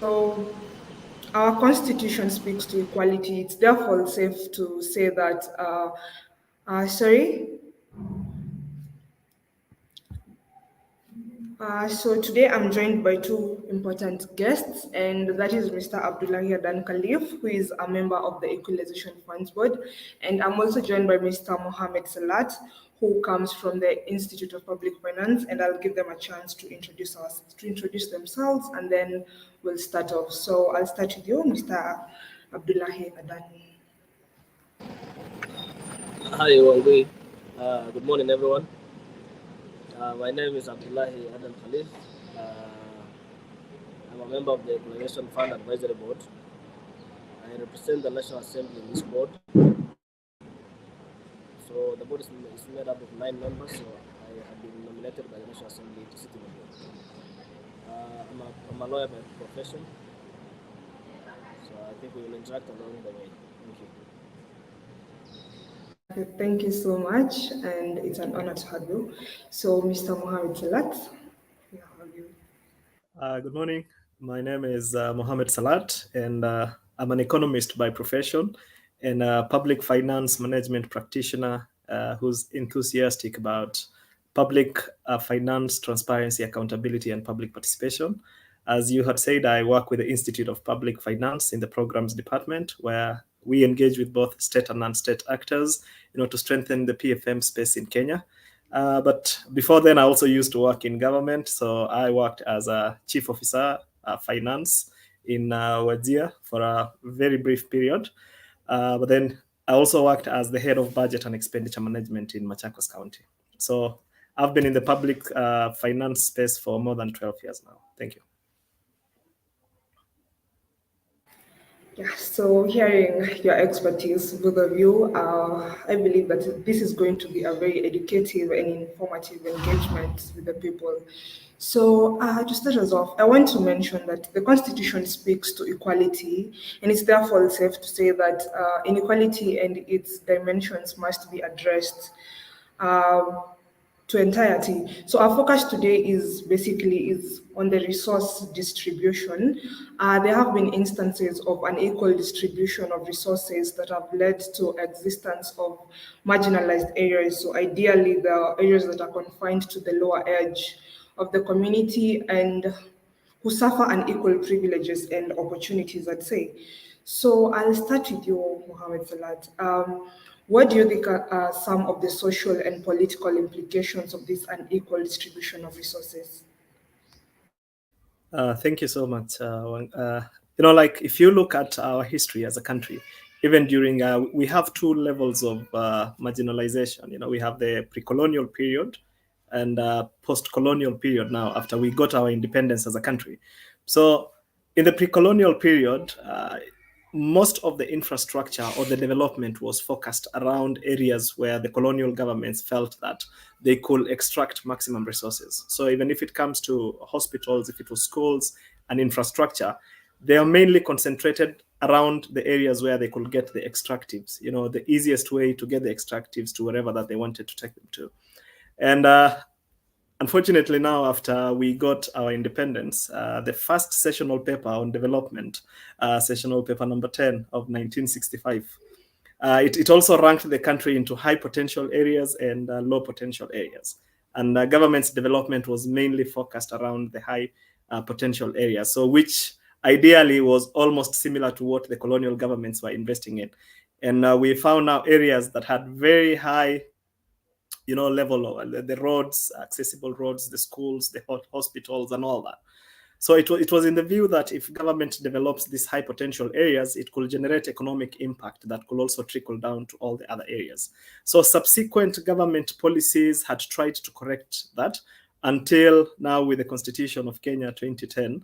So our constitution speaks to equality. It's therefore safe to say that, sorry. So today I'm joined by two important guests, and that is Mr. Abdullahi Adan Khalif, who is a member of the Equalization Funds Board, and I'm also joined by Mr. Mohammed Salat, who comes from the Institute of Public Finance, and I'll give them a chance to introduce themselves, and then we'll start off. So I'll start with you, Mr. Abdullahi Adan. Hi, Wangui. Good morning, everyone. My name is Abdullahi Adam Khalif. I'm a member of the Equalisation Fund Advisory Board. I represent the National Assembly in this board. So the board is made up of 9 members. So I have been nominated by the National Assembly to sit in the board. I'm a lawyer by profession. So I think we will interact along the way. Thank you. Okay, thank you so much, and it's an honor to have you. So, Mr. Mohammed Salat, we have you. Good morning. My name is Mohammed Salat, and I'm an economist by profession and a public finance management practitioner who's enthusiastic about public finance, transparency, accountability, and public participation. As you had said, I work with the Institute of Public Finance in the programs department, where we engage with both state and non-state actors, to strengthen the PFM space in Kenya. But before then, I also used to work in government. So I worked as a chief officer finance in Wajir for a very brief period. But then I also worked as the head of budget and expenditure management in Machakos County. So I've been in the public finance space for more than 12 years now. Thank you. Yeah, so hearing your expertise, both of you, I believe that this is going to be a very educative and informative engagement with the people. So, to start us off, I want to mention that the Constitution speaks to equality, and it's therefore safe to say that inequality and its dimensions must be addressed. Um, to entirety. So our focus today is on the resource distribution. There have been instances of unequal distribution of resources that have led to existence of marginalized areas. So ideally, the areas that are confined to the lower edge of the community and who suffer unequal privileges and opportunities, I'd say. So I'll start with you, Mohammed Salat. What do you think are some of the social and political implications of this unequal distribution of resources? Thank you so much. Like if you look at our history as a country, even during, we have two levels of marginalization. We have the pre-colonial period and post-colonial period now after we got our independence as a country. So in the pre-colonial period, most of the infrastructure or the development was focused around areas where the colonial governments felt that they could extract maximum resources. So even if it comes to hospitals, if it was schools and infrastructure, they are mainly concentrated around the areas where they could get the extractives, the easiest way to get the extractives to wherever that they wanted to take them to. And unfortunately, now after we got our independence, the first sessional paper on development, sessional paper number 10 of 1965, it also ranked the country into high potential areas and low potential areas. And government's development was mainly focused around the high potential areas, so which ideally was almost similar to what the colonial governments were investing in. And we found now areas that had very high level of the roads, accessible roads, the schools, the hospitals, and all that. So it was in the view that if government develops these high potential areas, it could generate economic impact that could also trickle down to all the other areas. So subsequent government policies had tried to correct that until now with the Constitution of Kenya 2010,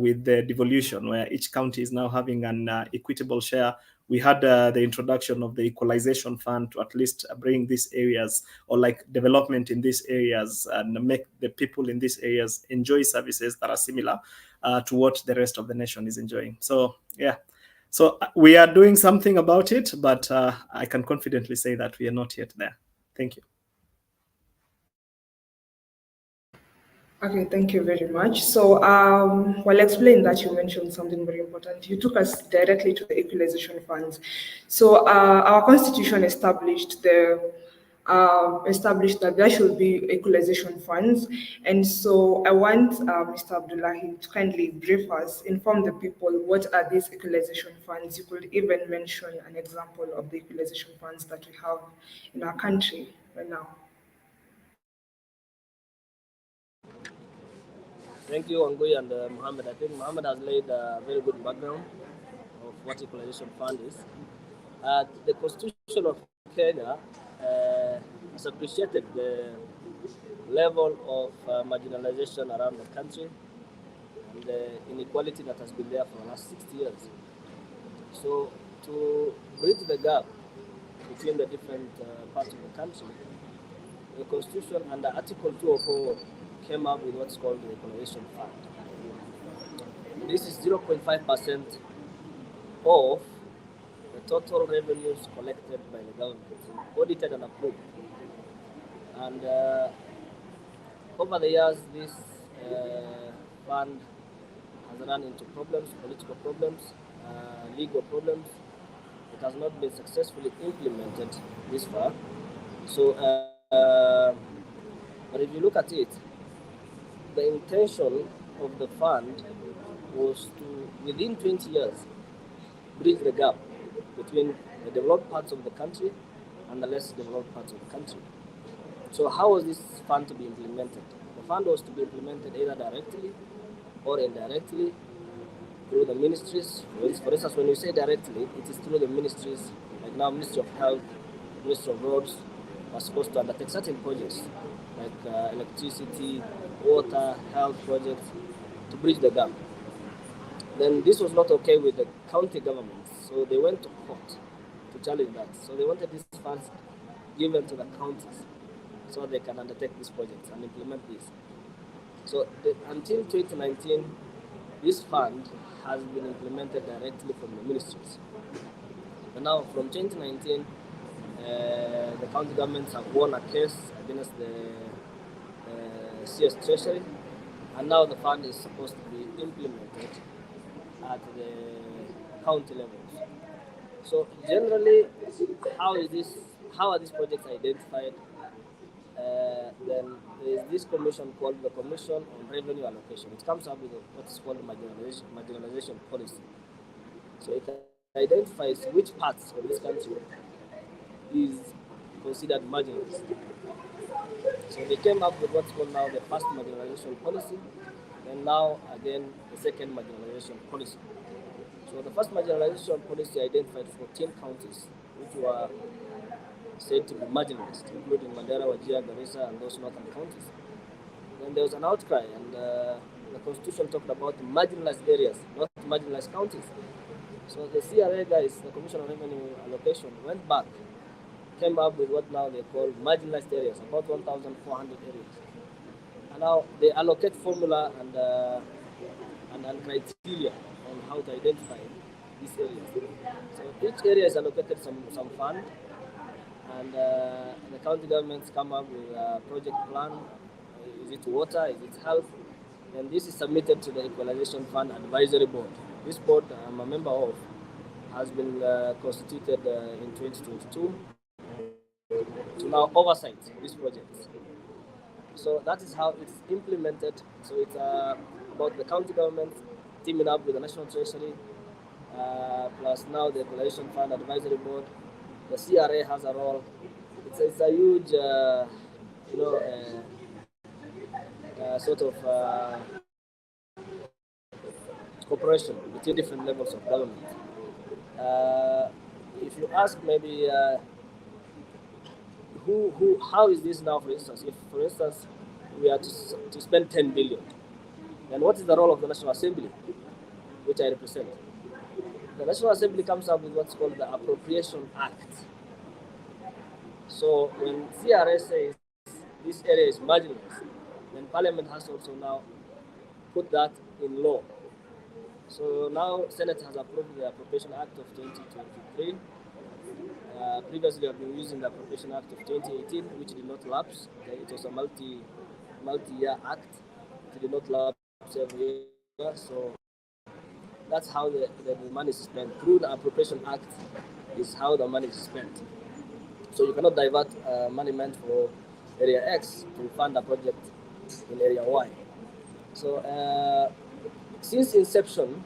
with the devolution, where each county is now having an equitable share. We had the introduction of the Equalisation Fund to at least bring these areas or like development in these areas and make the people in these areas enjoy services that are similar to what the rest of the nation is enjoying. So, yeah. So we are doing something about it, but I can confidently say that we are not yet there. Thank you. Okay, thank you very much. So, while explaining that, you mentioned something very important. You took us directly to the equalization funds. So, our constitution established that there should be equalization funds, and so I want Mr. Abdullahi to kindly brief us, inform the people what are these equalization funds. You could even mention an example of the equalization funds that we have in our country right now. Thank you, Angui and Mohammed. I think Mohammed has laid a very good background of what equalization fund is. The Constitution of Kenya has appreciated the level of marginalization around the country and the inequality that has been there for the last 60 years. So, to bridge the gap between the different parts of the country, the Constitution under Article 204 came up with what's called the Equalization Fund. This is 0.5% of the total revenues collected by the government, audited and approved. And over the years, this fund has run into problems, political problems, legal problems. It has not been successfully implemented this far. So, but if you look at it, the intention of the fund was to, within 20 years, bridge the gap between the developed parts of the country and the less developed parts of the country. So how was this fund to be implemented? The fund was to be implemented either directly or indirectly through the ministries. For instance, when you say directly, it is through the ministries, like now Ministry of Health, Ministry of Roads, are supposed to undertake certain projects like electricity, water, health projects to bridge the gap. Then this was not okay with the county governments, so they went to court to challenge that. So they wanted these funds given to the counties so they can undertake these projects and implement this. So until 2019, this fund has been implemented directly from the ministries. And now from 2019, the county governments have won a case against the CS Treasury, and now the fund is supposed to be implemented at the county levels. So generally, how is this? How are these projects identified? Then there is this commission called the Commission on Revenue Allocation. It comes up with what is called marginalization policy. So it identifies which parts of this country is considered marginalized. So they came up with what's called now the first marginalization policy, and now again the second marginalization policy. So the first marginalization policy identified 14 counties which were said to be marginalized, including Mandera, Wajir, Garissa, and those northern counties. Then there was an outcry, and the constitution talked about marginalized areas, not marginalized counties. So the CRA guys, the Commission on Revenue Allocation, went back, came up with what now they call marginalized areas, about 1,400 areas. And now they allocate formula and criteria on how to identify these areas. So each area is allocated some fund, and the county governments come up with a project plan. Is it water? Is it health? And this is submitted to the Equalization Fund Advisory Board. This board I'm a member of has been constituted in 2022 to now oversight these projects. So that is how it's implemented. So it's about the county government teaming up with the National Treasury, plus now the Equalization Fund Advisory Board. The CRA has a role. It's a huge, you know, sort of cooperation between different levels of government. If you ask maybe how is this now, for instance, if for instance we are to spend 10 billion, then what is the role of the National Assembly, which I represent? The National Assembly comes up with what's called the Appropriation Act. So when CRA says this area is marginalized, then Parliament has also now put that in law. So now Senate has approved the Appropriation Act of 2023. Previously, I've been using the Appropriation Act of 2018, which did not lapse. Okay? It was a multi-year act. did not lapse every year. So that's how the money is spent. Through the Appropriation Act is how the money is spent. So you cannot divert money meant for area X to fund a project in area Y. So since inception,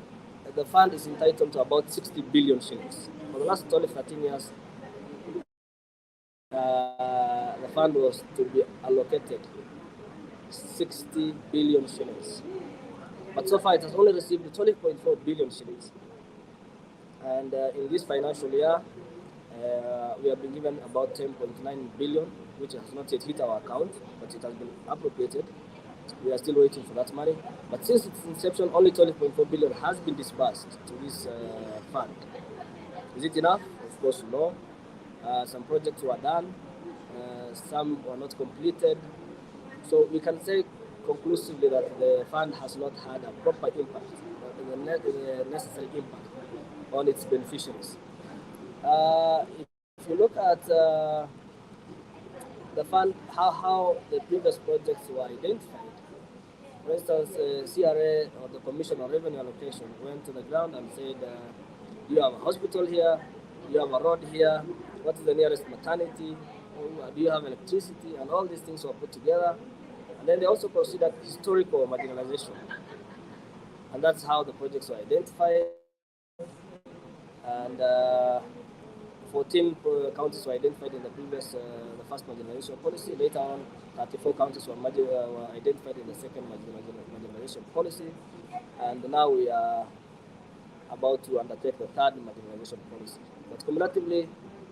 the fund is entitled to about 60 billion shillings. For the last 12, 13 years, the fund was to be allocated 60 billion shillings. But so far, it has only received 12.4 billion shillings. And in this financial year, we have been given about 10.9 billion, which has not yet hit our account, but it has been appropriated. We are still waiting for that money. But since its inception, only 12.4 billion has been disbursed to this fund. Is it enough? Of course, no. Some projects were done, some were not completed. So we can say conclusively that the fund has not had a proper impact, the necessary impact on its beneficiaries. If you look at the fund, how the previous projects were identified, for instance, CRA or the Commission on Revenue Allocation went to the ground and said, do you have a hospital here? Do you have a road here? What is the nearest maternity? Do you have electricity? And all these things were put together. And then they also considered historical marginalization. And that's how the projects were identified. And 14 counties were identified in the previous, the first marginalization policy. Later on, 34 counties were identified in the second marginalization policy. And now we are about to undertake the third marginalization policy. But cumulatively,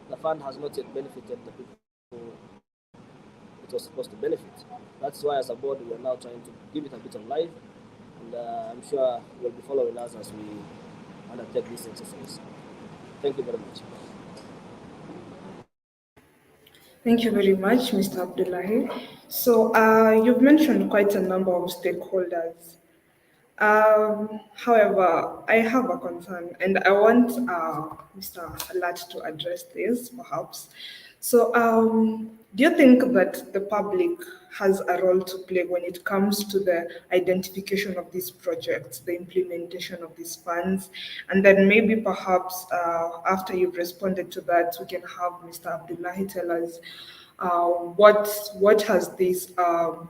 the fund has not yet benefited the people it was supposed to benefit. That's why, as a board, we are now trying to give it a bit of life. And I'm sure you'll be following us as we undertake this exercise. Thank you very much. Thank you very much, Mr. Abdullahi. So, you've mentioned quite a number of stakeholders. However, I have a concern, and I want Mr. Alat to address this, perhaps. So, do you think that the public has a role to play when it comes to the identification of these projects, the implementation of these funds, and then maybe perhaps after you've responded to that, we can have Mr. Abdullahi tell us what has this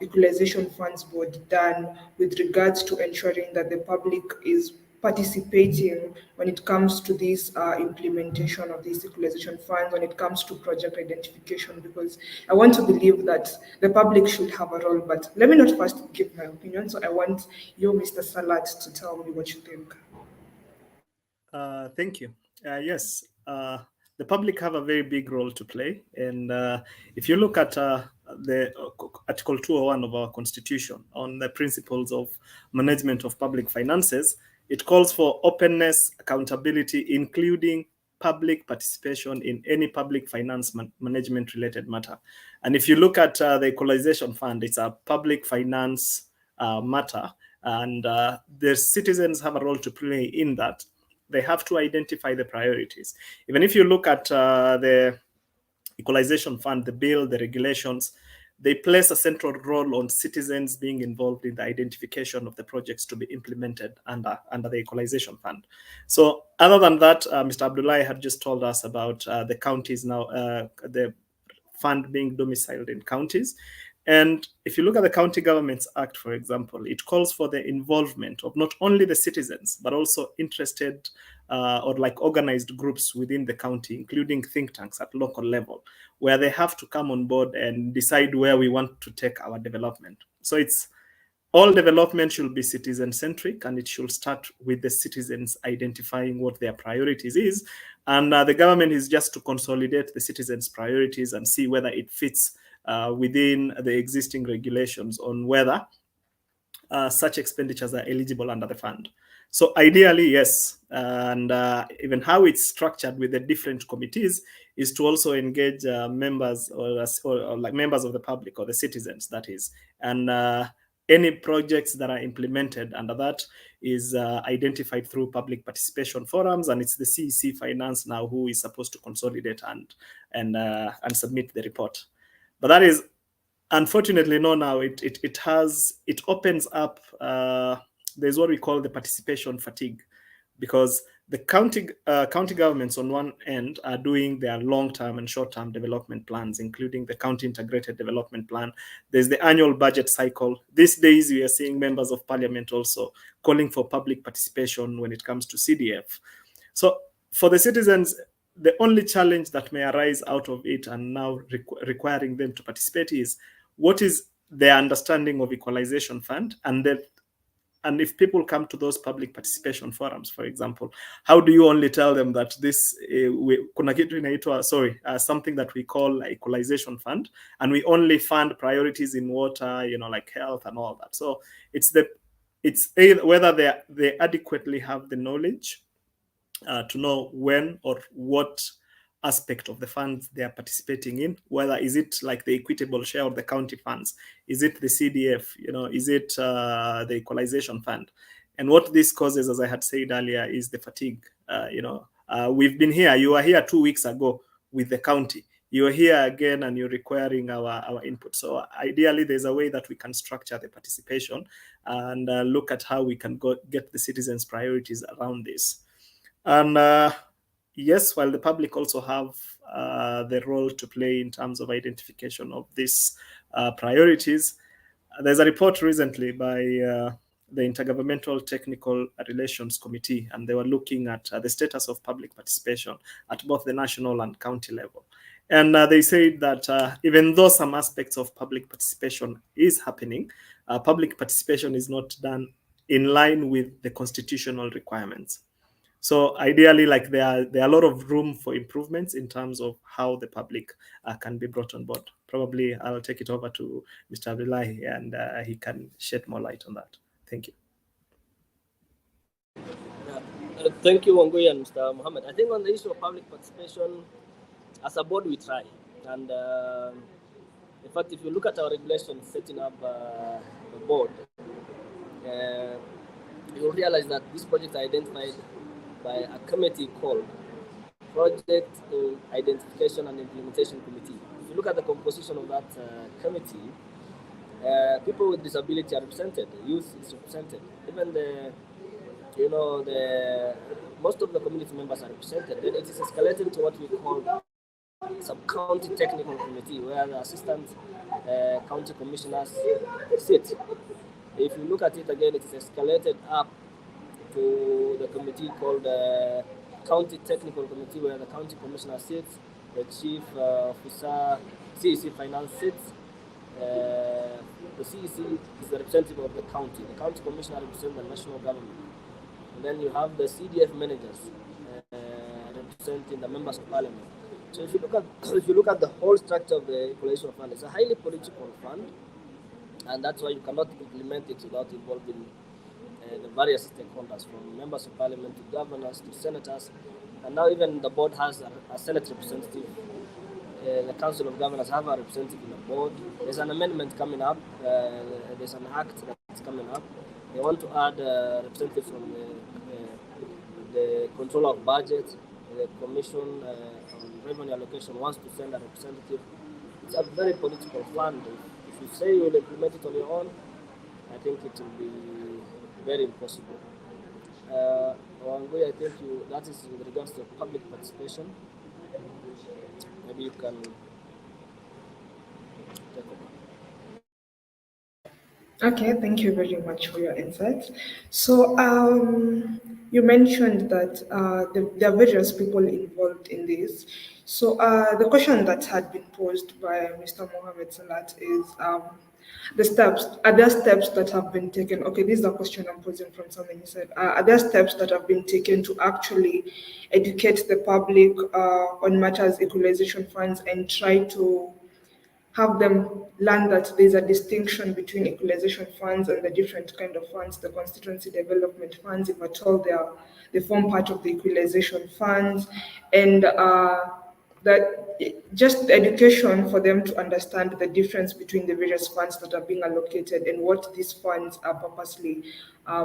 Equalization Funds Board done with regards to ensuring that the public is participating when it comes to this implementation of this equalization fund, when it comes to project identification, because I want to believe that the public should have a role. But let me not first give my opinion. So I want you, Mr. Salat, to tell me what you think. Thank you. Yes, the public have a very big role to play, and if you look at the Article 201 of our Constitution on the principles of management of public finances, it calls for openness, accountability, including public participation in any public finance management related matter. And if you look at the Equalization Fund, it's a public finance matter, and the citizens have a role to play in that. They have to identify the priorities. Even if you look at the Equalization Fund, the bill, the regulations, they place a central role on citizens being involved in the identification of the projects to be implemented under the Equalization Fund. So other than that, Mr. Abdullahi had just told us about the counties now, the fund being domiciled in counties. And if you look at the County Governments Act, for example, it calls for the involvement of not only the citizens, but also interested or like organized groups within the county, including think tanks at local level, where they have to come on board and decide where we want to take our development. So it's all development should be citizen centric, and it should start with the citizens identifying what their priorities is, and the government is just to consolidate the citizens priorities and see whether it fits within the existing regulations on whether such expenditures are eligible under the fund. So ideally, yes, and even how it's structured with the different committees is to also engage members or like members of the public or the citizens, that is, and any projects that are implemented under that is identified through public participation forums, and it's the CEC Finance now who is supposed to consolidate and submit the report. But that is unfortunately, no, now it opens up. There's what we call the participation fatigue, because the county governments on one end are doing their long-term and short-term development plans, including the county integrated development plan. There's the annual budget cycle. These days, we are seeing members of parliament also calling for public participation when it comes to CDF. So for the citizens, the only challenge that may arise out of it and now requiring them to participate is what is their understanding of equalization fund, and if people come to those public participation forums, for example, how do you only tell them that this kuna kitu inaitwa something that we call equalization fund, and we only fund priorities in water, like health and all that. So it's whether they adequately have the knowledge to know when or what aspect of the funds they are participating in, whether is it like the equitable share of the county funds, is it the CDF, is it the equalization fund. And what this causes, as I had said earlier, is the fatigue. We've been here, you were here 2 weeks ago with the county, you're here again and you're requiring our input. So ideally, there's a way that we can structure the participation and look at how we can get the citizens' priorities around this. And yes, while the public also have the role to play in terms of identification of these priorities, there's a report recently by the Intergovernmental Technical Relations Committee, and they were looking at the status of public participation at both the national and county level. And they said that even though some aspects of public participation is happening, public participation is not done in line with the constitutional requirements. So ideally, like there are a lot of room for improvements in terms of how the public can be brought on board. Probably I'll take it over to Mr. Abdullahi, and he can shed more light on that. Thank you. Thank you, Wangui and Mr. Mohammed. I think on the issue of public participation, as a board, we try. And in fact, if you look at our regulations setting up the board, you'll realize that these projects are identified by a committee called Project Identification and Implementation Committee. If you look at the composition of that committee, people with disability are represented, youth is represented, even most of the community members are represented. Then it is escalated to what we call sub-county technical committee, where the assistant county commissioners sit. If you look at it again, it is escalated up to the committee called County Technical Committee, where the county commissioner sits, the chief officer, CEC Finance sits. The CEC is the representative of the county. The county commissioner represents the national government. And then you have the CDF managers representing the members of parliament. So if you look at the whole structure of the Equalisation Fund, it's a highly political fund, and that's why you cannot implement it without involving the various stakeholders, from members of parliament to governors to senators, and now even the board has a senate representative. The council of governors have a representative in the board. There's an amendment coming up. There's an act that's coming up. They want to add a representative from the controller of budget. The commission on revenue allocation wants to send a representative. It's a very political fund. If you say you will implement it on your own, I think it will be very impossible. Wangui, I think that is with regards to public participation. Maybe you can take over. Okay, thank you very much for your insights. So, you mentioned that there are various people involved in this. So, the question that had been posed by Mr. Mohammed Salat is the steps. Are there steps that have been taken? Okay, this is a question I'm posing from something he said. Are there steps that have been taken to actually educate the public on matters equalization funds and try to have them learn that there's a distinction between equalization funds and the different kind of funds, the constituency development funds, if at all they form part of the equalization funds, and that just education for them to understand the difference between the various funds that are being allocated and what these funds are purposely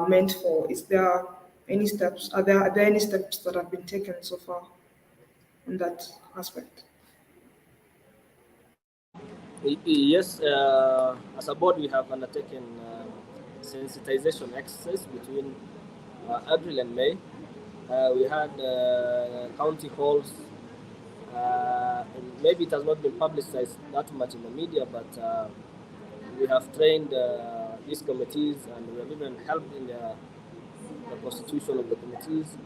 meant for. Is there any steps? Are there any steps that have been taken so far on that aspect? Yes, as a board, we have undertaken sensitization exercise between April and May. We had county halls. And maybe it has not been publicized that much in the media, but we have trained these committees, and we have even helped in the constitution of the committees.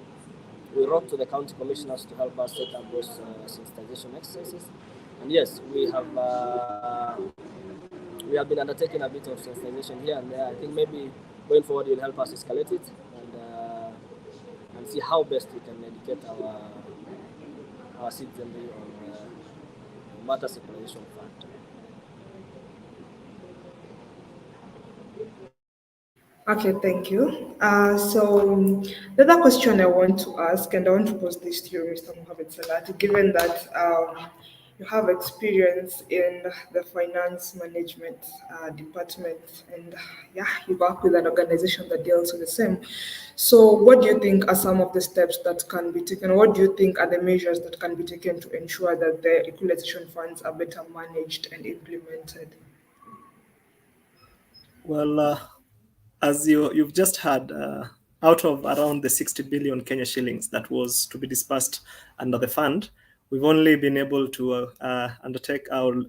We wrote to the county commissioners to help us set up those sensitization exercises. And yes, we have been undertaking a bit of sensitization here and there. I think maybe going forward you'll help us escalate it and see how best we can educate our citizenry on matter separation fund. Okay, thank you. So the other question I want to ask, and I want to pose this to you, Mr. Mohamed Salat, given that you have experience in the finance management department, and yeah, you work with an organization that deals with the same. So, what do you think are some of the steps that can be taken? What do you think are the measures that can be taken to ensure that the equalization funds are better managed and implemented? Well, as you've just heard, out of around the 60 billion Kenya shillings that was to be disbursed under the fund, we've only been able to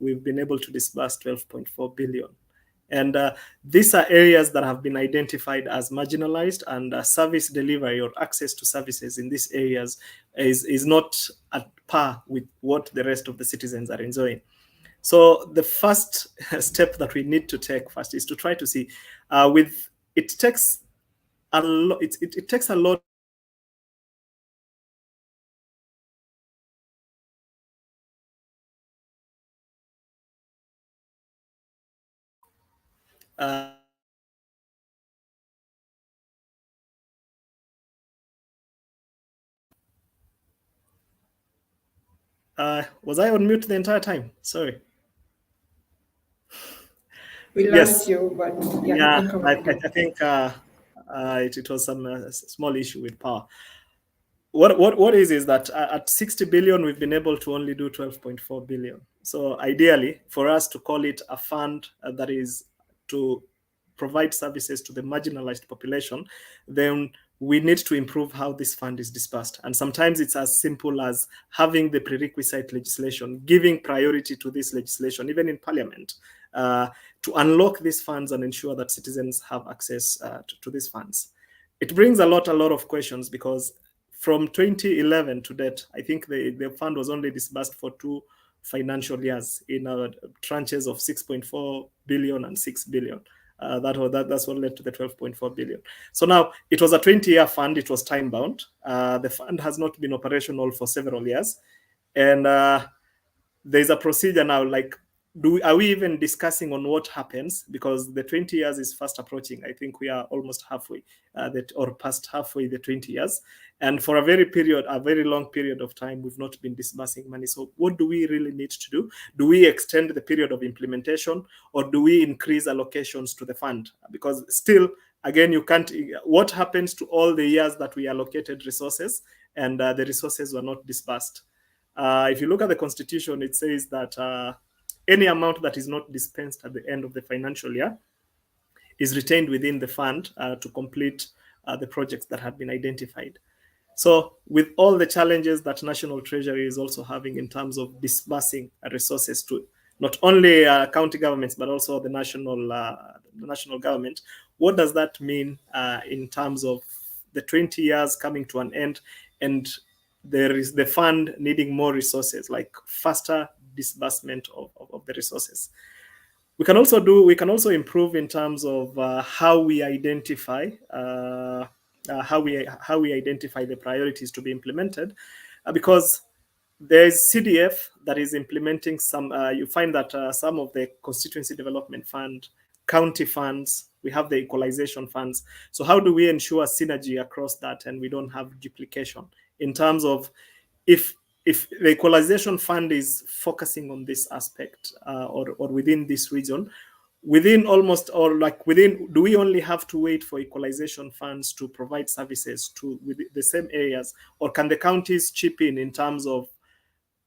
we've been able to disburse 12.4 billion. And these are areas that have been identified as marginalized, and service delivery or access to services in these areas is not at par with what the rest of the citizens are enjoying. So the first step that we need to take first is to try to see with it takes a lot. It takes a lot of was I on mute the entire time? Sorry. We lost Yes. you, but yeah, you Yeah. can come I, up I again. I think it was some small issue with power. What is that at 60 billion we've been able to only do 12.4 billion. So ideally for us to call it a fund that is to provide services to the marginalized population, then we need to improve how this fund is dispersed. And sometimes it's as simple as having the prerequisite legislation, giving priority to this legislation, even in parliament, to unlock these funds and ensure that citizens have access to these funds. It brings a lot of questions because from 2011 to date, I think the fund was only disbursed for two financial years in tranches of 6.4 billion and 6 billion. That's what led to the 12.4 billion. So now it was a 20-year fund. It was time bound. The fund has not been operational for several years, and there's a procedure now. Like, are we even discussing on what happens, because the 20 years is fast approaching? I think we are almost halfway or past halfway the 20 years, and for a very long period of time we've not been disbursing money. So what do we really need to do? Do we extend the period of implementation, or do we increase allocations to the fund? Because still, again, you can't, what happens to all the years that we allocated resources and the resources were not disbursed? If you look at the constitution, it says that any amount that is not dispensed at the end of the financial year is retained within the fund to complete the projects that have been identified. So, with all the challenges that National Treasury is also having in terms of disbursing resources to not only county governments but also the national government, what does that mean in terms of the 20 years coming to an end, and there is the fund needing more resources, like faster disbursement of the resources? We can also improve in terms of how we identify how we identify the priorities to be implemented, because there's CDF that is implementing some. You find that some of the constituency development fund, county funds, we have the equalization funds. So how do we ensure synergy across that and we don't have duplication in terms of, if the equalization fund is focusing on this aspect or within this region, within almost, or like within, do we only have to wait for equalization funds to provide services to with the same areas, or can the counties chip in terms of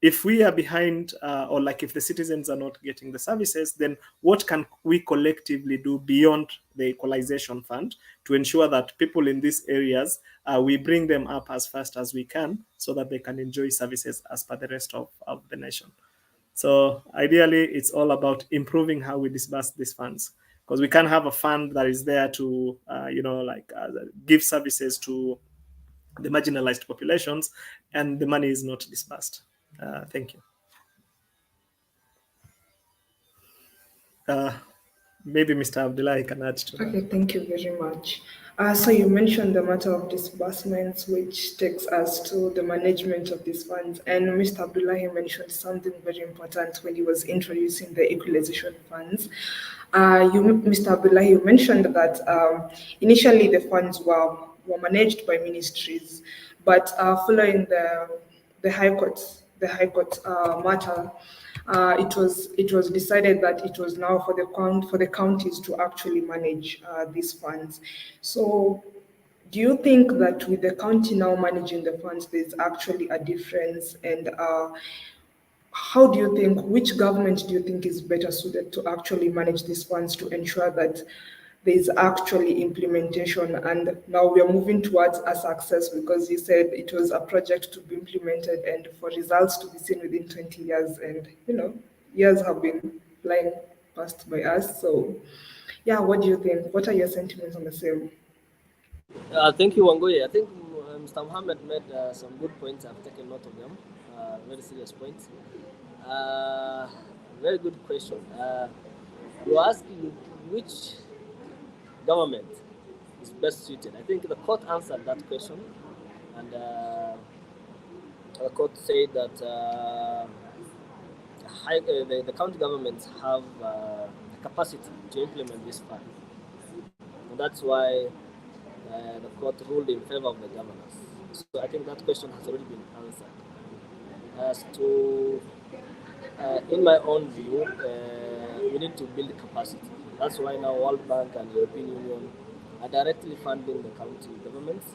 if we are behind, or like if the citizens are not getting the services, then what can we collectively do beyond the equalization fund to ensure that people in these areas, we bring them up as fast as we can so that they can enjoy services as per the rest of the nation. So ideally, it's all about improving how we disburse these funds, because we can't have a fund that is there to, give services to the marginalized populations, and the money is not disbursed. Thank you. Uh, Maybe Mr. Abdullah can add to that. Okay, thank you very much. So you mentioned the matter of disbursements, which takes us to the management of these funds. And Mr. Abdullahi mentioned something very important when he was introducing the equalization funds. Mr. Abdullahi, you mentioned that initially the funds were managed by ministries, but following the High Court matter, it was decided that it was now for the counties to actually manage these funds. So, do you think that with the county now managing the funds, there's actually a difference? And how do you think, which government do you think is better suited to actually manage these funds to ensure that there is actually implementation? And now we are moving towards a success, because you said it was a project to be implemented and for results to be seen within 20 years. And, years have been flying past by us. So, yeah, what do you think? What are your sentiments on the same? Thank you, Wangoye. I think Mr. Mohammed made some good points. I've taken note of them. Very serious points. Uh, Very good question. You're asking which government is best suited. I think the court answered that question, and the court said that the county governments have the capacity to implement this fund. And that's why the court ruled in favor of the governors. So I think that question has already been answered. As to, in my own view, we need to build capacity. That's why now World Bank and European Union are directly funding the county governments,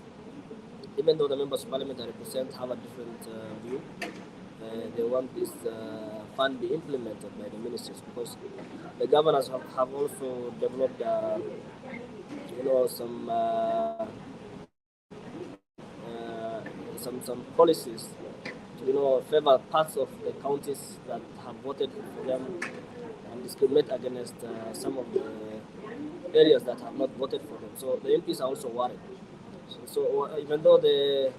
even though the members of parliament I represent have a different view. They want this fund be implemented by the ministries, because the governors have also developed, some policies to favor parts of the counties that have voted for them and discriminate against some of the areas that have not voted for them. So the MPs are also worried. So even though the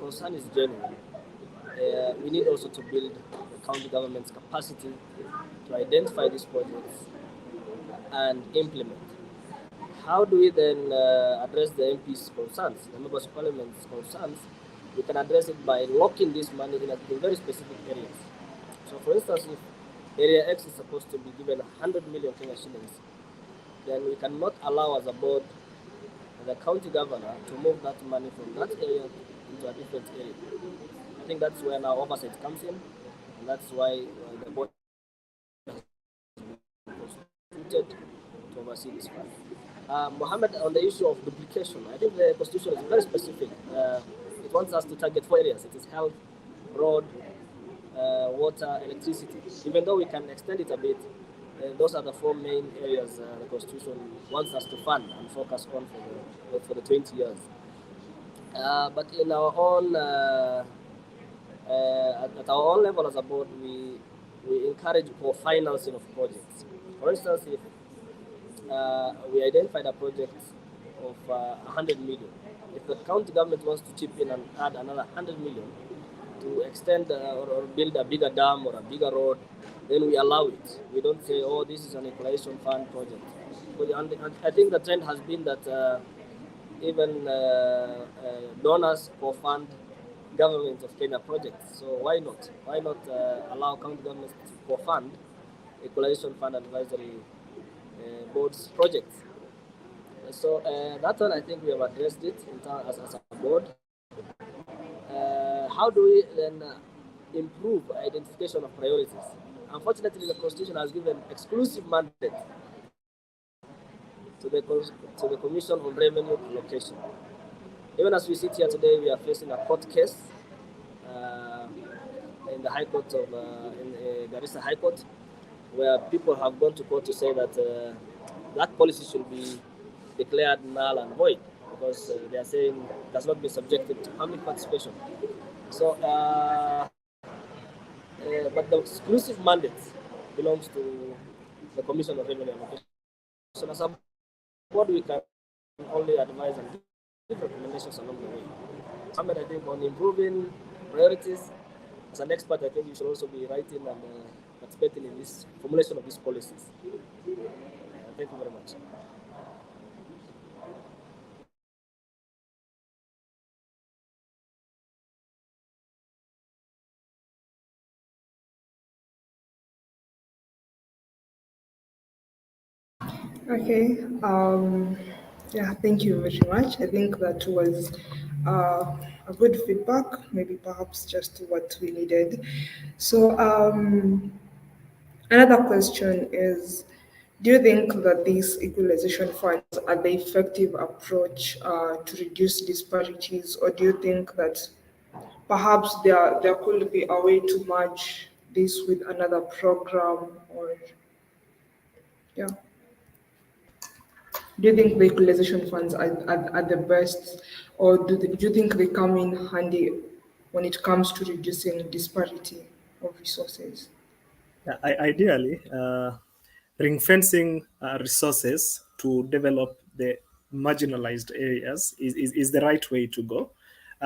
concern is genuine, we need also to build the county government's capacity to identify these projects and implement. How do we then address the MP's concerns, the members of parliament's concerns? We can address it by locking this money in very specific areas. So, for instance, if Area X is supposed to be given 100 million Kenya shillings, then we cannot allow as a board the county governor to move that money from that area into a different area. I think that's where now oversight comes in, and that's why the board is constituted to oversee this fund. Mohammed, on the issue of duplication, I think the constitution is very specific. It wants us to target 4 areas. It is health, road, water, electricity. Even though we can extend it a bit, those are the 4 main areas the constitution wants us to fund and focus on for the 20 years. But in our own, at our own level as a board, we encourage co-financing of projects. For instance, if we identified a project of 100 million. If the county government wants to chip in and add another 100 million to extend or build a bigger dam or a bigger road, then we allow it. We don't say, oh, this is an equalization fund project. And I think the trend has been that even donors co-fund government of Kenya projects. So why not? Why not allow county governments to co-fund equalization fund advisory board's projects? So that one, I think we have addressed it as a board. How do we then improve identification of priorities? Unfortunately, the Constitution has given exclusive mandate to the Commission on Revenue Allocation. Even as we sit here today, we are facing a court case in the High Court of in Garissa High Court, where people have gone to court to say that that policy should be declared null and void because they are saying it has not been subjected to public participation. So, but the exclusive mandate belongs to the Commission of Revenue Allocation. So, as a board, we can only advise and give recommendations along the way. Ahmed, I think on improving priorities, as an expert, I think you should also be writing and participating in this formulation of these policies. Thank you very much. Okay. Yeah, thank you very much. I think that was a good feedback, maybe perhaps just what we needed. So, another question is, do you think that these equalization funds are the effective approach to reduce disparities, or do you think that perhaps there could be a way to merge this with another program, or yeah? Do you think the equalization funds are the best, or do you think they come in handy when it comes to reducing disparity of resources? Ideally, ring fencing resources to develop the marginalized areas is the right way to go.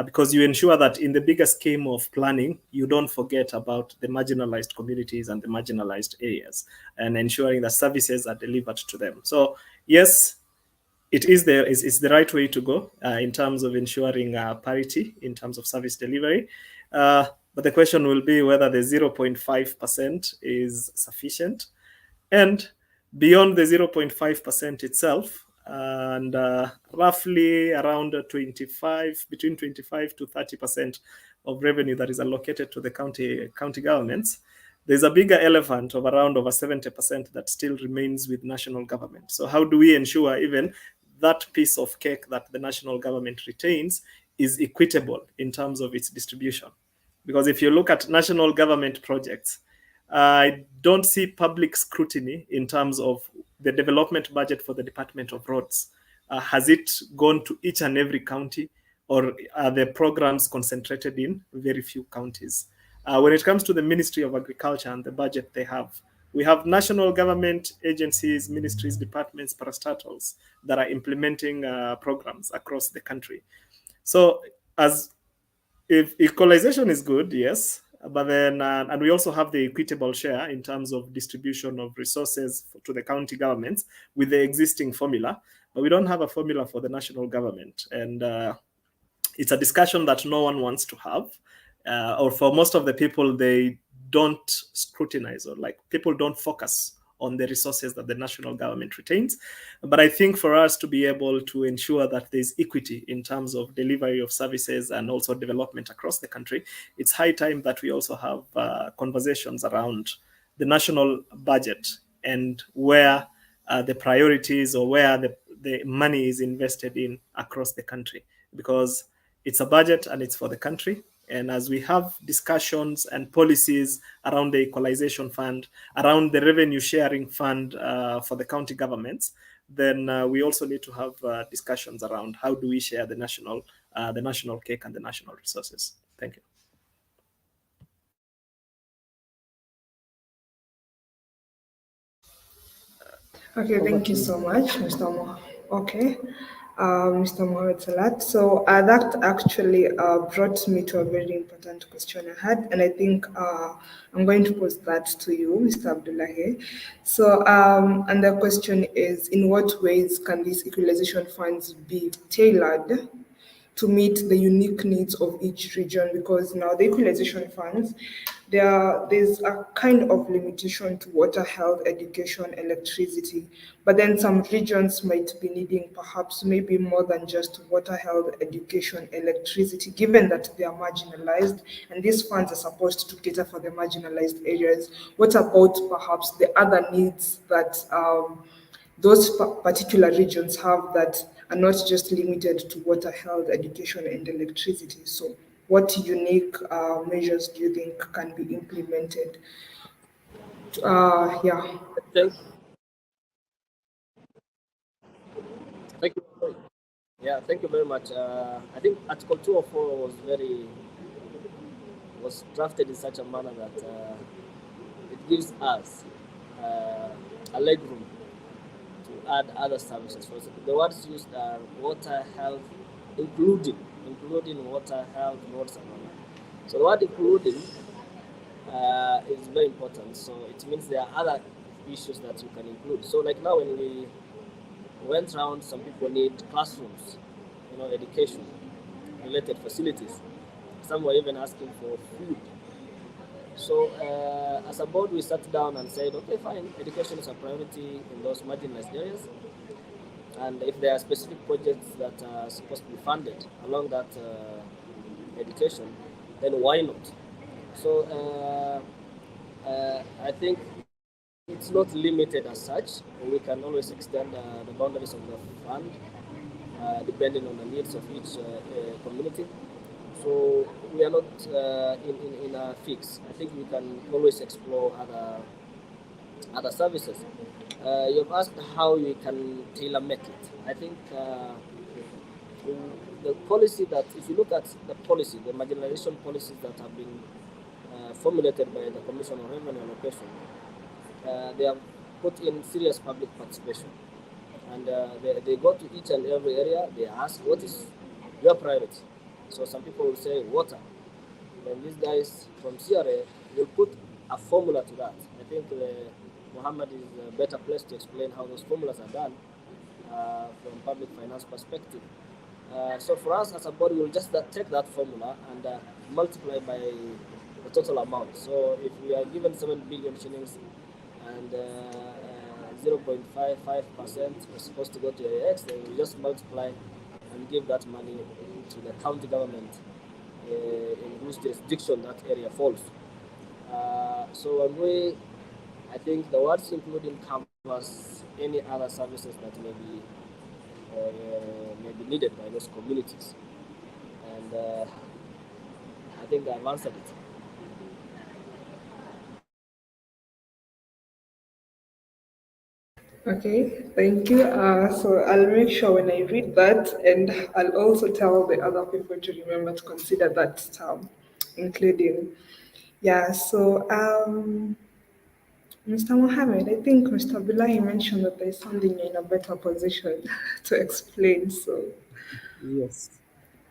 Because you ensure that in the bigger scheme of planning, you don't forget about the marginalized communities and the marginalized areas, and ensuring that services are delivered to them. So, yes, it's the right way to go in terms of ensuring parity in terms of service delivery. But the question will be whether the 0.5% is sufficient. And beyond the 0.5% itself, and roughly around 25, between 25 to 30% of revenue that is allocated to the county governments, there's a bigger elephant of around over 70% that still remains with national government. So how do we ensure even that piece of cake that the national government retains is equitable in terms of its distribution? Because if you look at national government projects, I don't see public scrutiny in terms of the development budget for the Department of Roads. Has it gone to each and every county, or are the programs concentrated in very few counties? When it comes to the Ministry of Agriculture and the budget they have, we have national government agencies, ministries, departments, parastatals that are implementing programs across the country. So, as if equalization is good, yes, but then and we also have the equitable share in terms of distribution of resources to the county governments with the existing formula, but we don't have a formula for the national government, and it's a discussion that no one wants to have, or for most of the people, they don't scrutinize, or like people don't focus on the resources that the national government retains. But I think for us to be able to ensure that there's equity in terms of delivery of services and also development across the country, it's high time that we also have conversations around the national budget and where the priorities or where the money is invested in across the country, because it's a budget and it's for the country. And as we have discussions and policies around the Equalization Fund, around the revenue sharing fund for the county governments, then we also need to have discussions around how do we share the national cake and the national resources. Thank you. Okay, Over thank to you you. so much, Mr. Okay, Mr. Mohamed Salat. So that actually brought me to a very important question I had, and I think I'm going to pose that to you, Mr. Abdullahi. So, and the question is, in what ways can these equalization funds be tailored to meet the unique needs of each region? Because now the equalization funds, there's a kind of limitation to water, health, education, electricity, but then some regions might be needing perhaps maybe more than just water, health, education, electricity, given that they are marginalized, and these funds are supposed to cater for the marginalized areas. What about perhaps the other needs that those particular regions have that are not just limited to water, health, education, and electricity? So, what unique measures do you think can be implemented? Yeah. Thank, thank you. Yeah, thank you very much. I think Article 204 was drafted in such a manner that it gives us uh, a leg room to add other services. For example, the words used are water, health, including water, health, roads, and all that. So the word including is very important. So it means there are other issues that you can include. So like now when we went around, some people need classrooms, education related facilities. Some were even asking for food. So as a board, we sat down and said, okay, fine, education is a priority in those marginalized areas. And if there are specific projects that are supposed to be funded along that education, then why not? So I think it's not limited as such. We can always extend the boundaries of the fund depending on the needs of each community. So we are not in a fix. I think we can always explore other services. You've asked how we can tailor make it. I think the policy that, if you look at the policy, the marginalization policies that have been formulated by the Commission on Revenue Allocation, they have put in serious public participation. And they go to each and every area, they ask, what is your priority? So some people will say water. Then these guys from CRA will put a formula to that. I think Muhammad is a better place to explain how those formulas are done from public finance perspective. So for us as a body, we'll just take that formula and multiply by the total amount. So if we are given 7 billion shillings and 0.55% is supposed to go to AX, then we just multiply and give that money to the county government in whose jurisdiction that area falls. So when I think the words including covers any other services that may be needed by those communities. And I think I've answered it. Okay, thank you. So I'll make sure when I read that, and I'll also tell the other people to remember to consider that term, including. Yeah, so Mr. Mohammed, I think Mr. Bilahi mentioned that there's something you're in a better position to explain. So, Yes.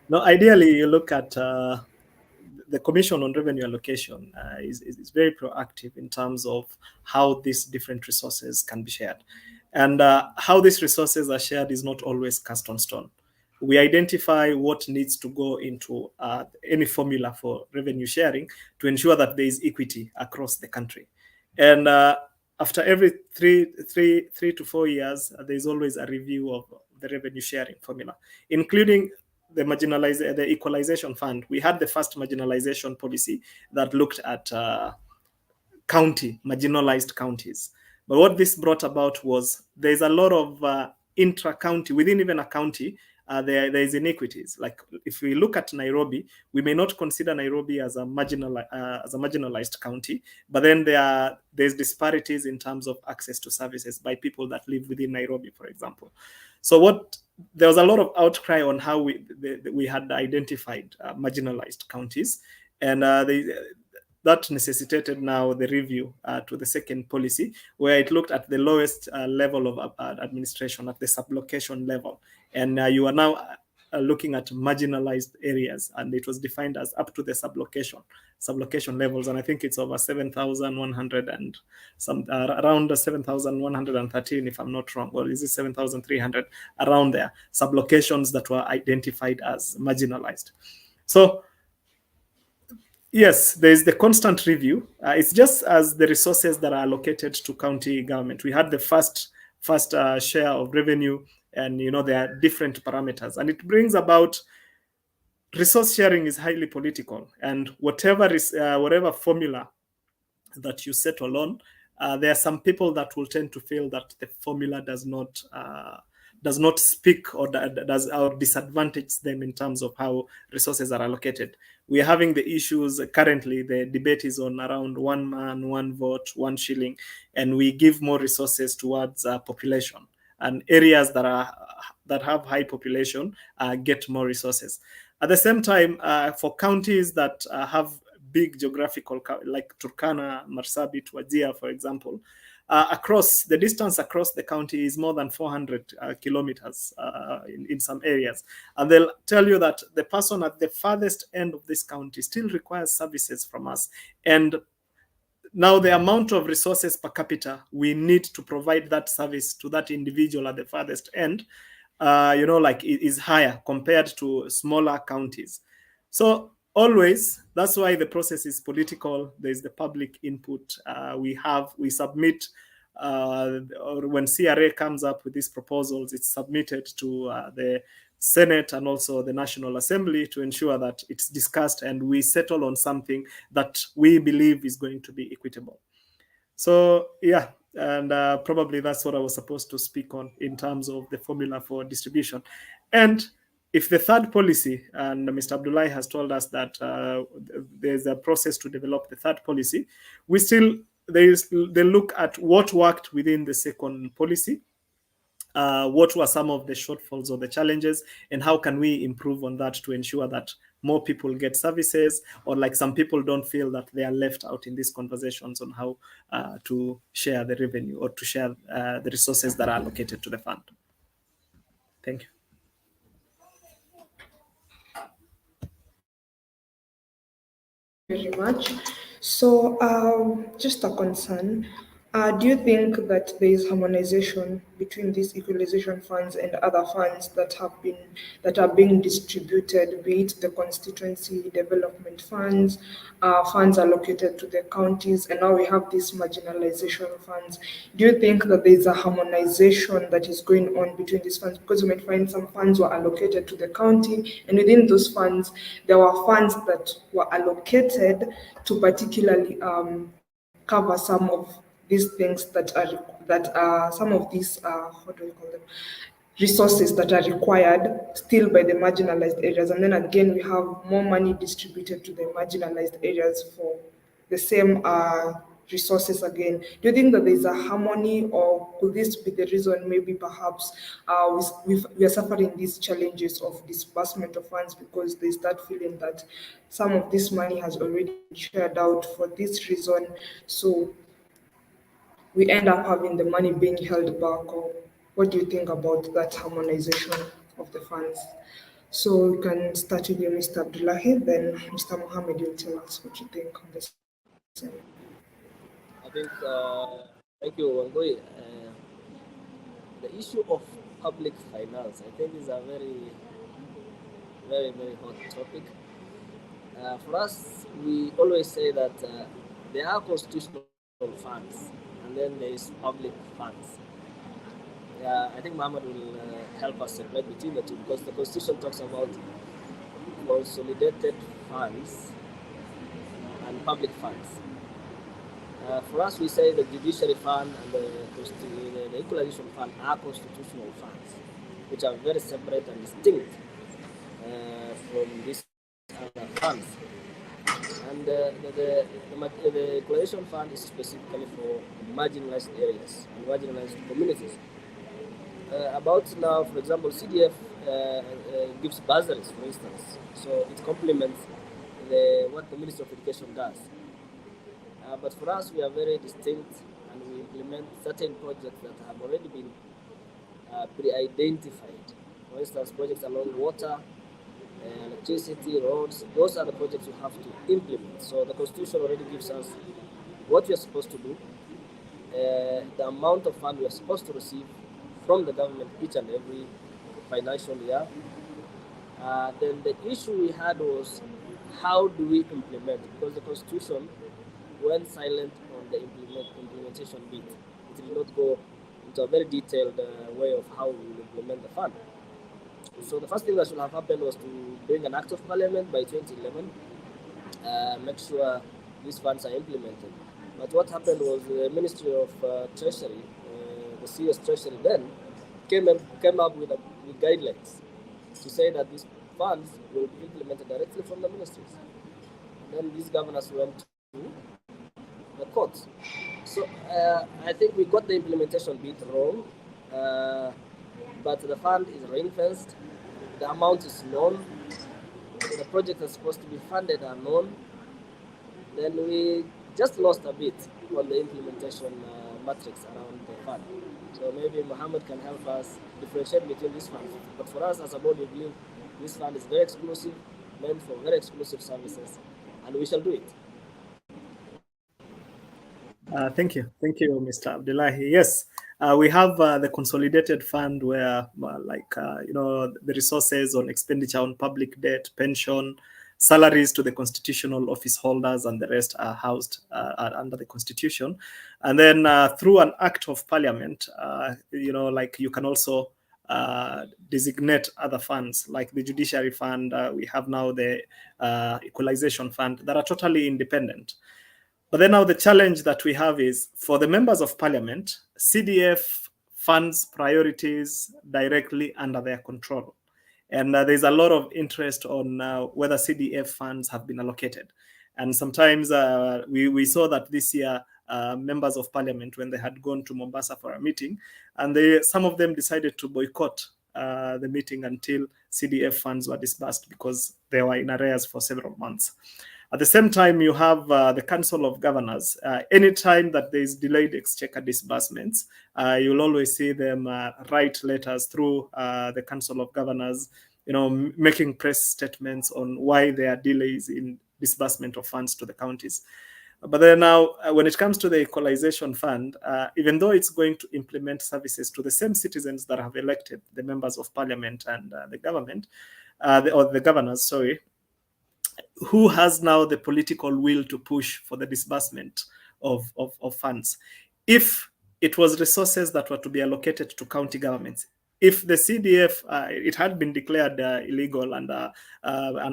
No, ideally, you look at the Commission on Revenue Allocation is very proactive in terms of how these different resources can be shared. And how these resources are shared is not always cast on stone. We identify what needs to go into any formula for revenue sharing to ensure that there is equity across the country. And after every three to 4 years, there is always a review of the revenue sharing formula, including the Equalization Fund. We had the first marginalization policy that looked at marginalized counties. But what this brought about was there's a lot of intra-county, within even a county, there is inequities. Like if we look at Nairobi, we may not consider Nairobi as a marginalized county, but then there's disparities in terms of access to services by people that live within Nairobi, for example. So there was a lot of outcry on how we had identified marginalized counties, and that necessitated now the review to the second policy, where it looked at the lowest level of administration at the sublocation level. And you are now looking at marginalized areas, and it was defined as up to the sublocation levels. And I think it's over 7,100 and some around 7,113, if I'm not wrong, or is it 7,300, around there, sublocations that were identified as marginalized. So yes, there is the constant review. It's just as the resources that are allocated to county government. We had the first share of revenue, and there are different parameters, and it brings about resource sharing is highly political, and whatever formula that you settle on, there are some people that will tend to feel that the formula does not speak or does or disadvantage them in terms of how resources are allocated. We are having the issues currently. The debate is on around one man, one vote, one shilling, and we give more resources towards population, and areas that have high population get more resources. At the same time, for counties that have big geographical, like Turkana, Marsabit, Wajir, for example, across the distance across the county is more than 400 kilometers in some areas. And they'll tell you that the person at the farthest end of this county still requires services from us. And now the amount of resources per capita we need to provide that service to that individual at the farthest end, like is higher compared to smaller counties. So always, that's why the process is political. There's the public input. We submit, or when CRA comes up with these proposals, it's submitted to the Senate and also the National Assembly to ensure that it's discussed and we settle on something that we believe is going to be equitable. So yeah, and probably that's what I was supposed to speak on in terms of the formula for distribution. And if the third policy, and Mr. Abdullahi has told us that there's a process to develop the third policy, we still they look at what worked within the second policy, what were some of the shortfalls or the challenges, and how can we improve on that to ensure that more people get services, or like some people don't feel that they are left out in these conversations on how to share the revenue or to share the resources that are allocated to the fund. Thank you. Thank you very much. So, just a concern. Do you think that there is harmonization between these equalization funds and other funds that are being distributed, be it the constituency development funds, funds allocated to the counties, and now we have these marginalization funds? Do you think that there is a harmonization that is going on between these funds? Because you might find some funds were allocated to the county, and within those funds, there were funds that were allocated to particularly cover some of these things that are some of these what do we call them, resources that are required still by the marginalized areas, and then again we have more money distributed to the marginalized areas for the same resources again. Do you think that there's a harmony, or could this be the reason maybe perhaps we are suffering these challenges of disbursement of funds because there's that feeling that some of this money has already been shared out for this reason, so we end up having the money being held back? Or what do you think about that harmonization of the funds? So we can start with you, Mr. Abdullahi, then Mr. Mohammed will tell us what you think on the same. I think, thank you, Wangoi. The issue of public finance, I think, is a very, very, very hot topic. For us, we always say that there are constitutional funds and then there is public funds. I think Muhammad will help us separate between the two, because the Constitution talks about consolidated funds and public funds. For us, we say the Judiciary Fund and the Equalization Fund are constitutional funds, which are very separate and distinct from these other funds. And the Equalization Fund is specifically for marginalized areas and marginalized communities. About now, for example, CDF gives bursaries, for instance, so it complements what the Ministry of Education does. But for us, we are very distinct, and we implement certain projects that have already been pre-identified. For instance, projects along water, electricity, roads, those are the projects you have to implement. So the Constitution already gives us what we are supposed to do, the amount of fund we are supposed to receive from the government each and every financial year. Then the issue we had was, how do we implement? Because the Constitution went silent on the implementation bit. It did not go into a very detailed way of how we will implement the fund. So the first thing that should have happened was to bring an act of parliament by 2011, make sure these funds are implemented. But what happened was the Ministry of Treasury, the CS Treasury then, came up with guidelines to say that these funds will be implemented directly from the ministries. And then these governors went to the courts. So I think we got the implementation bit wrong, uh, but the fund is ring fenced, the amount is known, the projects are supposed to be funded are known. Then we just lost a bit on the implementation matrix around the fund. So maybe Mohammed can help us differentiate between these funds. But for us as a body, we believe this fund is very exclusive, meant for very exclusive services, and we shall do it. Thank you, Mr. Abdullahi. Yes, we have the consolidated fund where, the resources on expenditure on public debt, pension, salaries to the constitutional office holders, and the rest are housed under the constitution. And then through an act of parliament, you can also designate other funds like the judiciary fund. We have now the equalization fund that are totally independent. But then now the challenge that we have is for the members of parliament, CDF funds priorities directly under their control. And there's a lot of interest on whether CDF funds have been allocated. And sometimes we saw that this year, members of parliament, when they had gone to Mombasa for a meeting, and some of them decided to boycott the meeting until CDF funds were disbursed because they were in arrears for several months. At the same time, you have the Council of Governors. Anytime that there is delayed exchequer disbursements, you'll always see them write letters through the Council of Governors, making press statements on why there are delays in disbursement of funds to the counties. But then now, when it comes to the Equalization Fund, even though it's going to implement services to the same citizens that have elected the members of parliament and the government, or the governors, sorry, who has now the political will to push for the disbursement of funds? If it was resources that were to be allocated to county governments, if the CDF, it had been declared illegal and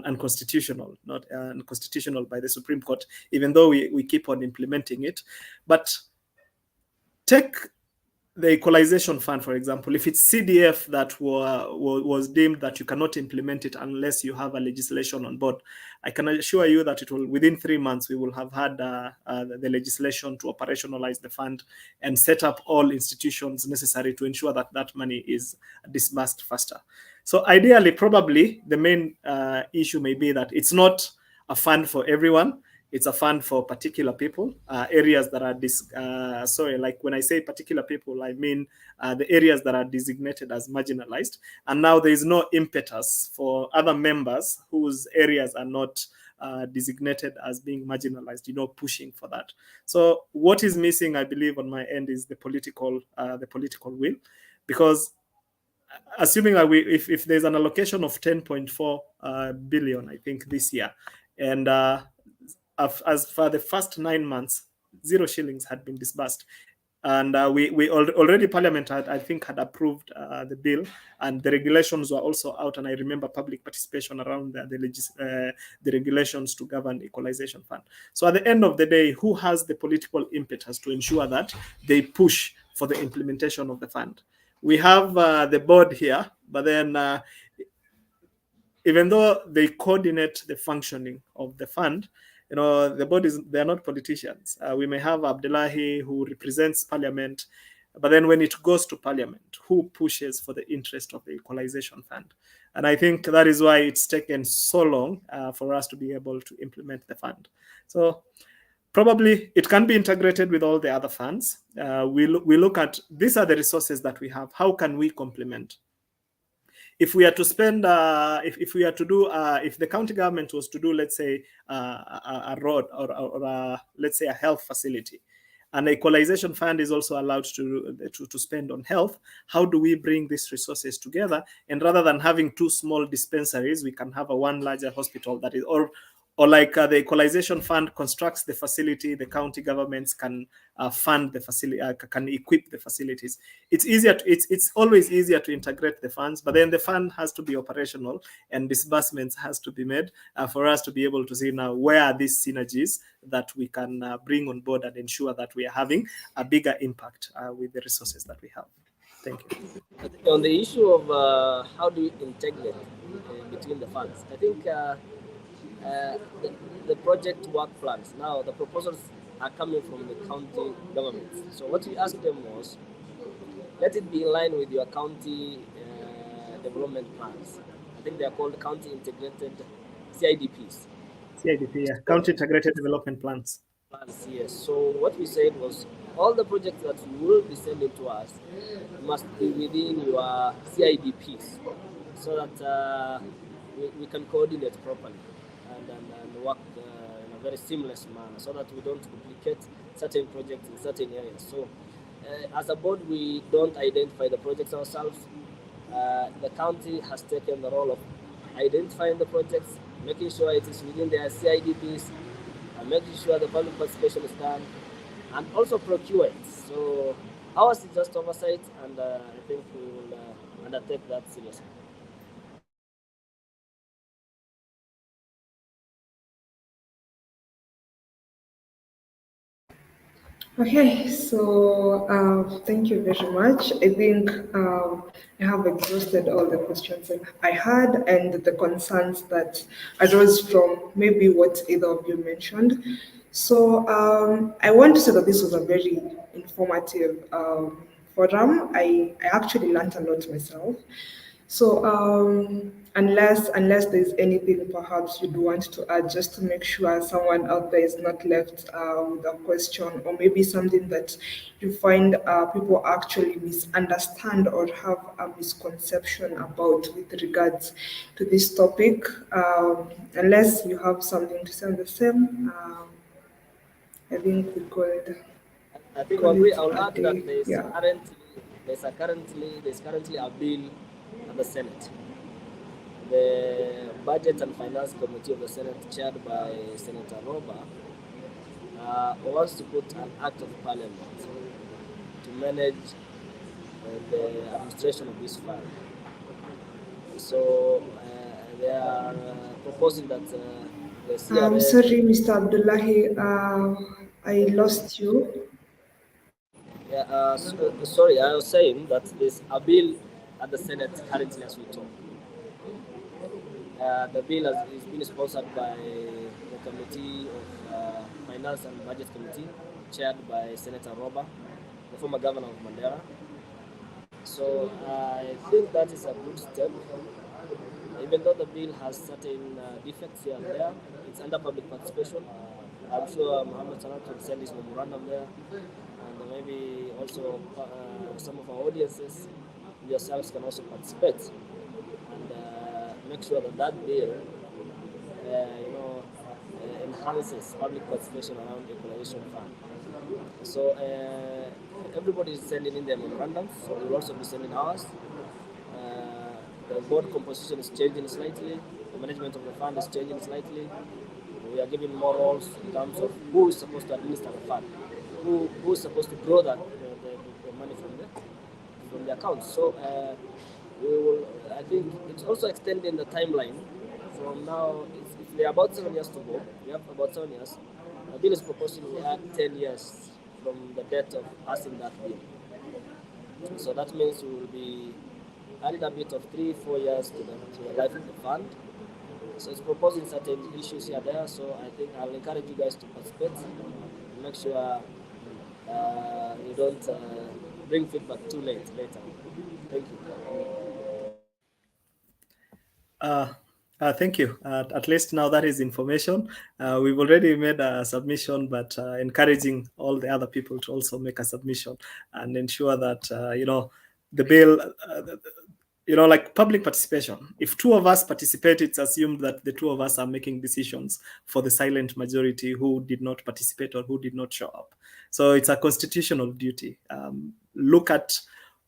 unconstitutional, not unconstitutional by the Supreme Court, even though we keep on implementing it. But take the Equalization Fund, for example, if it's CDF that was deemed that you cannot implement it unless you have a legislation on board, I can assure you that it will, within 3 months, we will have had the legislation to operationalize the fund and set up all institutions necessary to ensure that that money is disbursed faster. So ideally, probably the main issue may be that it's not a fund for everyone. It's a fund for particular people, areas that are like when I say particular people, I mean the areas that are designated as marginalized. And now there is no impetus for other members whose areas are not designated as being marginalized, pushing for that. So what is missing, I believe, on my end is the political will, because assuming that if there's an allocation of 10.4 billion, I think this year, and as for the first 9 months, 0 shillings had been disbursed. And we already Parliament I think had approved the bill, and the regulations were also out. And I remember public participation around the regulations to govern Equalization Fund. So at the end of the day, who has the political impetus to ensure that they push for the implementation of the fund? We have the board here, but then even though they coordinate the functioning of the fund, the bodies, they're not politicians. We may have Abdullahi who represents parliament, but then when it goes to parliament, who pushes for the interest of the Equalization Fund? And I think that is why it's taken so long for us to be able to implement the fund. So probably it can be integrated with all the other funds. We look at, these are the resources that we have. How can we complement? If we are to spend, if we are to do, if the county government was to do, let's say, a road or let's say a health facility, and the Equalization Fund is also allowed to spend on health, how do we bring these resources together? And rather than having 2 small dispensaries, we can have a one larger hospital that is, or like the Equalization Fund constructs the facility, the county governments can fund the facility, can equip the facilities. It's easier. It's always easier to integrate the funds, but then the fund has to be operational and disbursements has to be made for us to be able to see now where are these synergies that we can bring on board and ensure that we are having a bigger impact with the resources that we have. Thank you. I think on the issue of how do you integrate between the funds, I think the, the project work plans. Now, the proposals are coming from the county governments. So, what we asked them was let it be in line with your county development plans. I think they are called county integrated CIDPs. CIDP, yeah, So, County Integrated Development Plans. plans, yes. So what we said was all the projects that you will be sending to us must be within your CIDPs so that we can coordinate properly and work in a very seamless manner so that we don't duplicate certain projects in certain areas. So as a board, we don't identify the projects ourselves. The county has taken the role of identifying the projects, making sure it is within their CIDPs, and making sure the public participation is done, and also procure it. So ours is just oversight, and I think we will undertake that seriously. Okay, so thank you very much. I think I have exhausted all the questions I had and the concerns that arose from maybe what either of you mentioned. So I want to say that this was a very informative forum. I actually learned a lot myself. So unless there's anything perhaps you'd want to add, just to make sure someone out there is not left with a question, or maybe something that you find people actually misunderstand or have a misconception about with regards to this topic. Unless you have something to say on the same, I think we could I think call Wangui, it I'll a add that day. Yeah. there's currently a bill at the Senate. The Budget and Finance Committee of the Senate, chaired by Senator Roba, wants to put an act of parliament to manage the administration of this fund. So they are proposing that the I'm CRA. sorry, Mr. Abdullahi, I lost you. Yeah, sorry, I was saying that there's a bill at the Senate currently as we talk. The bill is being sponsored by the Committee of Finance and Budget Committee, chaired by Senator Roba, the former governor of Mandera. So I think that is a good step. Even though the bill has certain defects here and there, it's under public participation. I'm sure Mohammed Sanat will send his memorandum there, and maybe also some of our audiences, yourselves, can also participate and make sure that that bill, enhances public participation around the equalization fund. So everybody is sending in their memorandums, so we'll also be sending ours. The board composition is changing slightly. The management of the fund is changing slightly. We are giving more roles in terms of who is supposed to administer the fund, who is supposed to draw the money from the account. So we will. I think it's also extending the timeline from now. It's there are about 7 years to go. We have about 7 years. The bill is proposing we add 10 years from the date of passing that bill. So that means we will be adding a bit of 3-4 years to the life of the fund. So it's proposing certain issues here there. So I think I'll encourage you guys to participate and make sure you don't bring feedback too late later. Thank you. Uh, thank you. At least now that is information. We've already made a submission, but encouraging all the other people to also make a submission and ensure that the bill. Like public participation. If two of us participate, it's assumed that the two of us are making decisions for the silent majority who did not participate or who did not show up. So it's a constitutional duty. Look at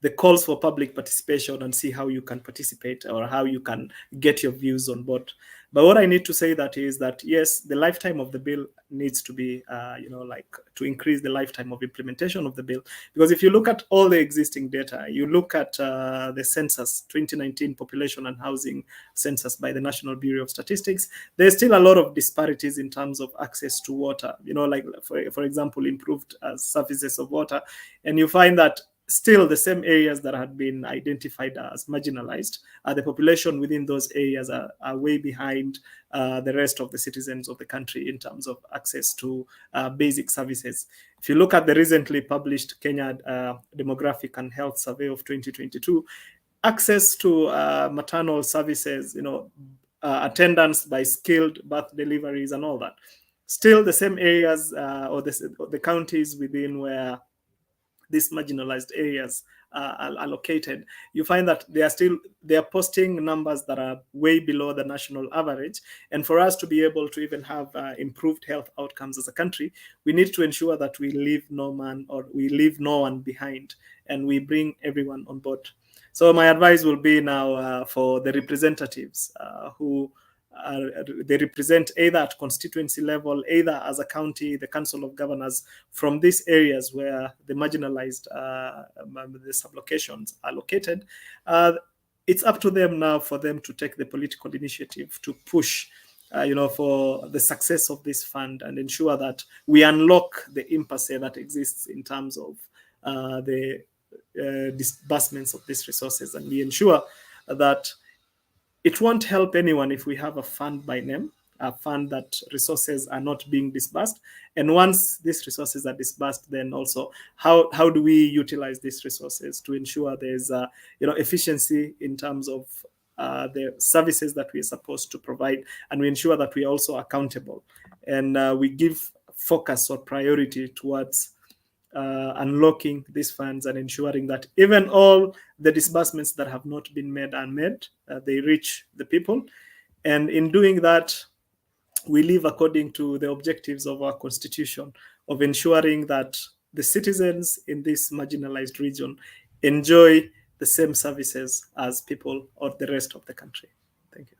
the calls for public participation and see how you can participate or how you can get your views on board. But what I need to say that is that yes, the lifetime of the bill needs to be, like to increase the lifetime of implementation of the bill. Because if you look at all the existing data, you look at the census 2019 population and housing census by the National Bureau of Statistics, there's still a lot of disparities in terms of access to water. Like for example, improved surfaces of water, and you find that still the same areas that had been identified as marginalized, the population within those areas are way behind the rest of the citizens of the country in terms of access to basic services. If you look at the recently published Kenya Demographic and Health Survey of 2022, access to maternal services, attendance by skilled birth deliveries and all that, still the same areas or the counties within where these marginalized areas are located, you find that they are posting numbers that are way below the national average. And for us to be able to even have improved health outcomes as a country, we need to ensure that we leave no one behind, and we bring everyone on board. So my advice will be now for the representatives who they represent either at constituency level, either as a county, the council of governors, from these areas where the marginalized, the sublocations are located. It's up to them now for them to take the political initiative to push for the success of this fund and ensure that we unlock the impasse that exists in terms of the disbursements of these resources, and we ensure that it won't help anyone if we have a fund by name, a fund that resources are not being disbursed. And once these resources are disbursed, then also how do we utilize these resources to ensure there's efficiency in terms of the services that we're supposed to provide, and we ensure that we're also accountable, and we give focus or priority towards unlocking these funds and ensuring that even all the disbursements that have not been made are made, they reach the people. And in doing that, we live according to the objectives of our constitution of ensuring that the citizens in this marginalized region enjoy the same services as people of the rest of the country. Thank you.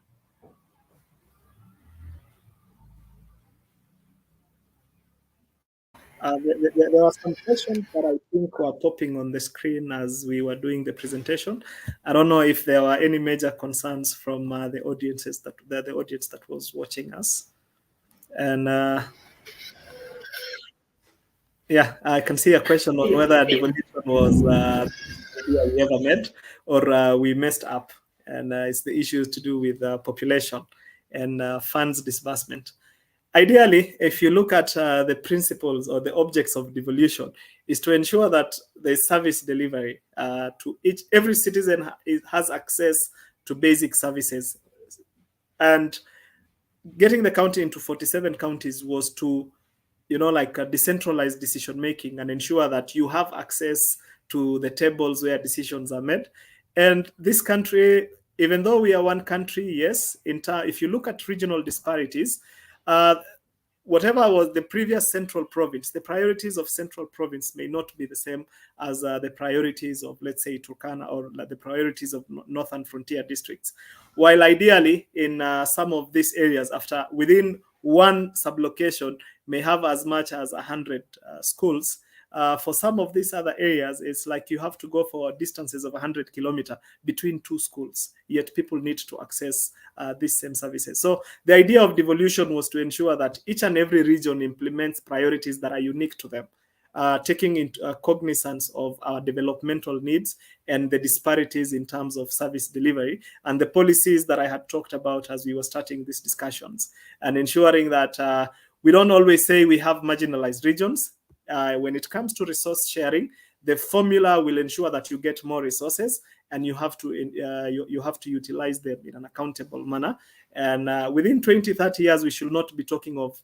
There are some questions that I think were popping on the screen as we were doing the presentation. I don't know if there were any major concerns from the audience that was watching us. And yeah, I can see a question on whether devolution was the idea we ever made, or we messed up, and it's the issues to do with population and funds disbursement. Ideally, if you look at the principles or the objects of devolution, is to ensure that the service delivery to every citizen has access to basic services. And getting the county into 47 counties was to, decentralize decision making and ensure that you have access to the tables where decisions are made. And this country, even though we are one country, yes, if you look at regional disparities, whatever was the previous central province, the priorities of central province may not be the same as the priorities of, let's say, Turkana, or the priorities of northern frontier districts. While ideally, in some of these areas, within one sublocation, may have as much as 100 schools. For some of these other areas, it's like you have to go for distances of 100 kilometers between two schools, yet people need to access these same services. So the idea of devolution was to ensure that each and every region implements priorities that are unique to them, taking into cognizance of our developmental needs and the disparities in terms of service delivery and the policies that I had talked about as we were starting these discussions, and ensuring that we don't always say we have marginalized regions. When it comes to resource sharing, the formula will ensure that you get more resources, and you have to utilize them in an accountable manner. And within 20, 30 years, we should not be talking of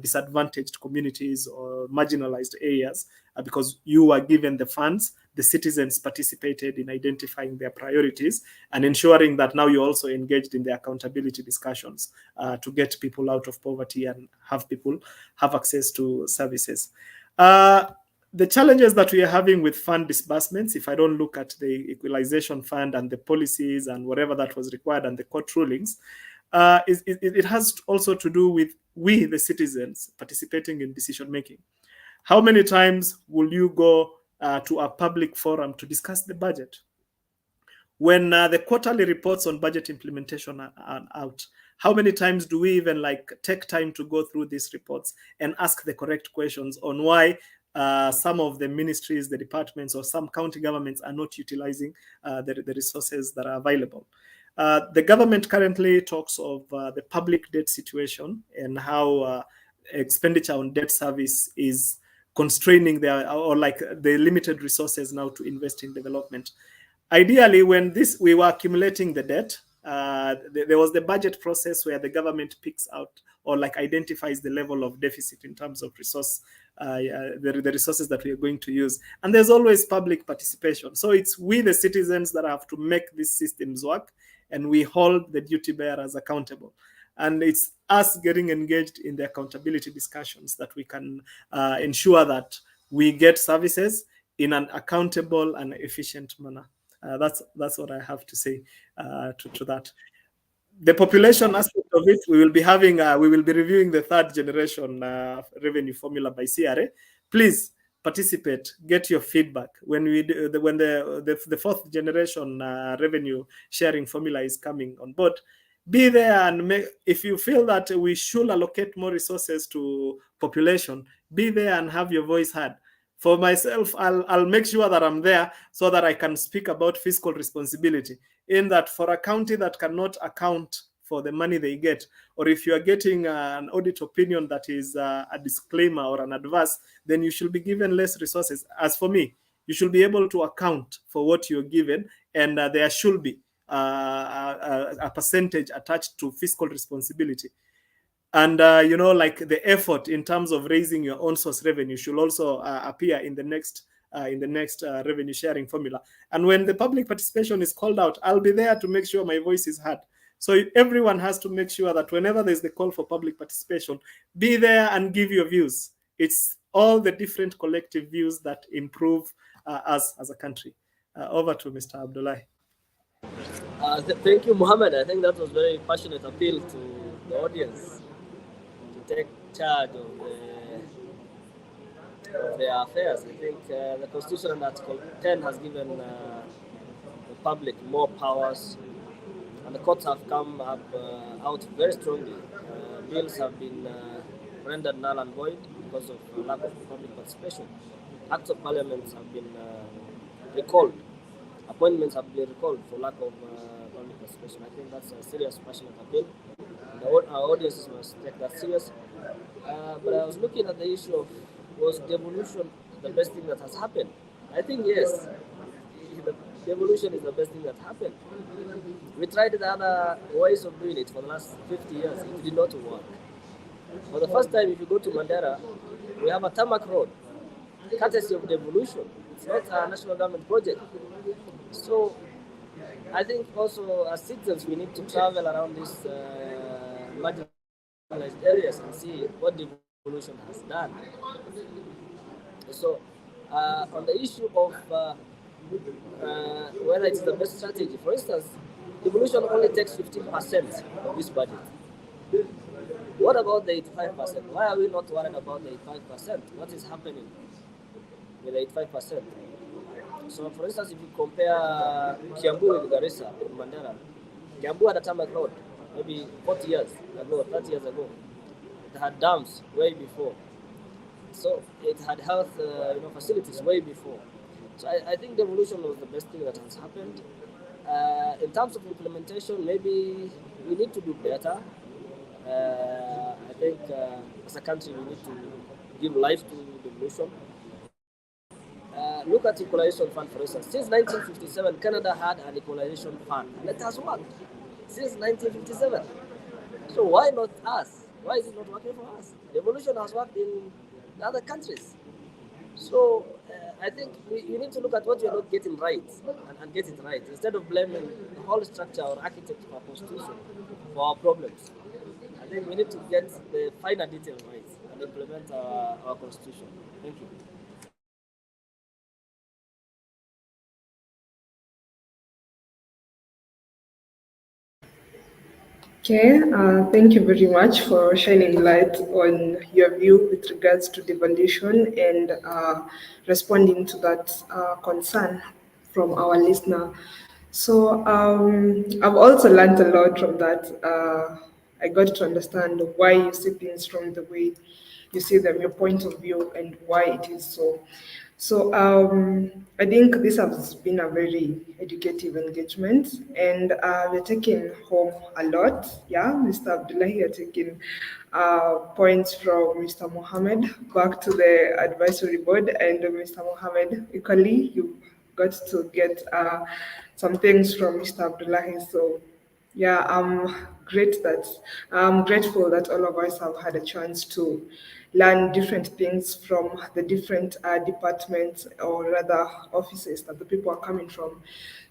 disadvantaged communities or marginalized areas because you were given the funds, the citizens participated in identifying their priorities and ensuring that now you're also engaged in the accountability discussions to get people out of poverty and have people have access to services. The challenges that we are having with fund disbursements, if I don't look at the Equalization Fund and the policies and whatever that was required and the court rulings, it has also to do with we, the citizens, participating in decision making. How many times will you go to a public forum to discuss the budget? When the quarterly reports on budget implementation are out, how many times do we even take time to go through these reports and ask the correct questions on why some of the ministries, the departments, or some county governments are not utilizing the resources that are available. The government currently talks of the public debt situation and how expenditure on debt service is constraining their, or like the limited resources now to invest in development. Ideally, when this we were accumulating the debt, there was the budget process where the government picks out or like identifies the level of deficit in terms of resource, the resources that we are going to use, and there's always public participation. So it's we the citizens that have to make these systems work, and we hold the duty bearers accountable. And it's us getting engaged in the accountability discussions that we can ensure that we get services in an accountable and efficient manner. That's what I have to say to that. The population aspect of it, we will be reviewing the third generation revenue formula by CRA. Please participate, get your feedback when the fourth generation revenue sharing formula is coming on board. Be there and make, if you feel that we should allocate more resources to population, be there and have your voice heard. For myself, I'll make sure that I'm there so that I can speak about fiscal responsibility. In that, for a county that cannot account for the money they get, or if you are getting an audit opinion that is a disclaimer or an adverse, then you should be given less resources. As for me, you should be able to account for what you're given, and there should be a percentage attached to fiscal responsibility. And like the effort in terms of raising your own source revenue should also appear in the next revenue sharing formula. And when the public participation is called out, I'll be there to make sure my voice is heard. So everyone has to make sure that whenever there's the call for public participation, be there and give your views. It's all the different collective views that improve us as a country. Over to Mr. Abdullahi. Thank you, Mohammed. I think that was very passionate appeal to the audience to take charge of their affairs. I think the Constitution in Article 10 has given the public more powers, and the courts have come up out very strongly. Bills have been rendered null and void because of lack of public participation. Acts of Parliament have been recalled. Appointments have been recalled for lack of public participation. I think that's a serious, passionate appeal. Our audiences must take that serious. But I was looking at the issue of, was devolution the best thing that has happened? I think yes. The devolution is the best thing that happened. We tried the other ways of doing it for the last 50 years. It did not work. For the first time, if you go to Mandera, we have a tarmac road, courtesy of devolution. It's not a national government project. So I think also as citizens, we need to travel around these marginalized areas and see what devolution has done. So on the issue of whether it's the best strategy, for instance, devolution only takes 15% of this budget. What about the 85%? Why are we not worried about the 85%? What is happening with the 85%? So, for instance, if you compare Kiambu with Garissa in Mandera, Kiambu had a tarmac road maybe 40 years ago, 30 years ago. It had dams way before. So it had health facilities way before. So I think devolution was the best thing that has happened. In terms of implementation, maybe we need to do better. I think as a country we need to give life to devolution. Look at Equalization Fund, for instance. Since 1957, Canada had an Equalization Fund, and it has worked since 1957. So why not us? Why is it not working for us? Devolution has worked in other countries. So I think we need to look at what we are not getting right and get it right, instead of blaming the whole structure or architecture of our constitution for our problems. I think we need to get the finer detail right and implement our constitution. Thank you. Okay, thank you very much for shining light on your view with regards to devolution and responding to that concern from our listener. So I've also learned a lot from that. I got to understand why you see things from the way you see them, your point of view, and why it is so. So I think this has been a very educative engagement, and we're taking home a lot. Yeah, Mr. Abdullahi, you're taking points from Mr. Mohammed back to the advisory board, and Mr. Mohammed equally, you got to get some things from Mr. Abdullahi. So yeah, I'm grateful that all of us have had a chance to learn different things from the different departments, or rather offices that the people are coming from.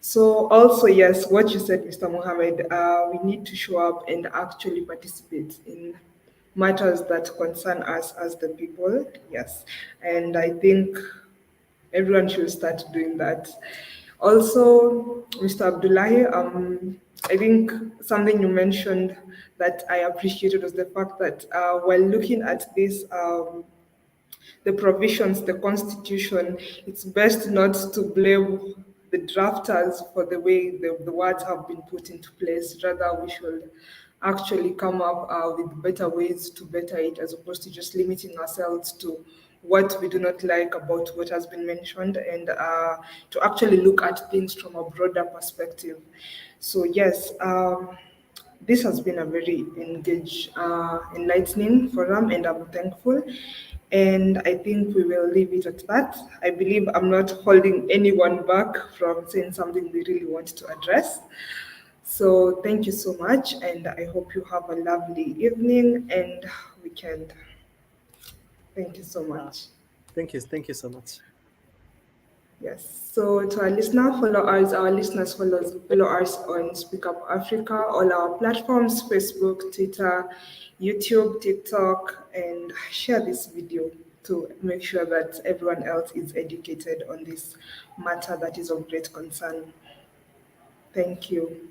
So also, yes, what you said, Mr. Mohammed, we need to show up and actually participate in matters that concern us as the people. Yes, and I think everyone should start doing that. Also, Mr. Abdullahi, I think something you mentioned that I appreciated was the fact that while looking at this, the provisions, the constitution, it's best not to blame the drafters for the way the words have been put into place. Rather, we should actually come up with better ways to better it, as opposed to just limiting ourselves to what we do not like about what has been mentioned, and to actually look at things from a broader perspective. So, yes. This has been a very enlightening forum, and I'm thankful. And I think we will leave it at that. I believe I'm not holding anyone back from saying something they really want to address. So thank you so much, and I hope you have a lovely evening and weekend. Thank you so Uh, much. thank you so much. Yes. So to our listener, follow us. Our listeners follow us on Speak Up Africa, all our platforms: Facebook, Twitter, YouTube, TikTok, and share this video to make sure that everyone else is educated on this matter that is of great concern. Thank you.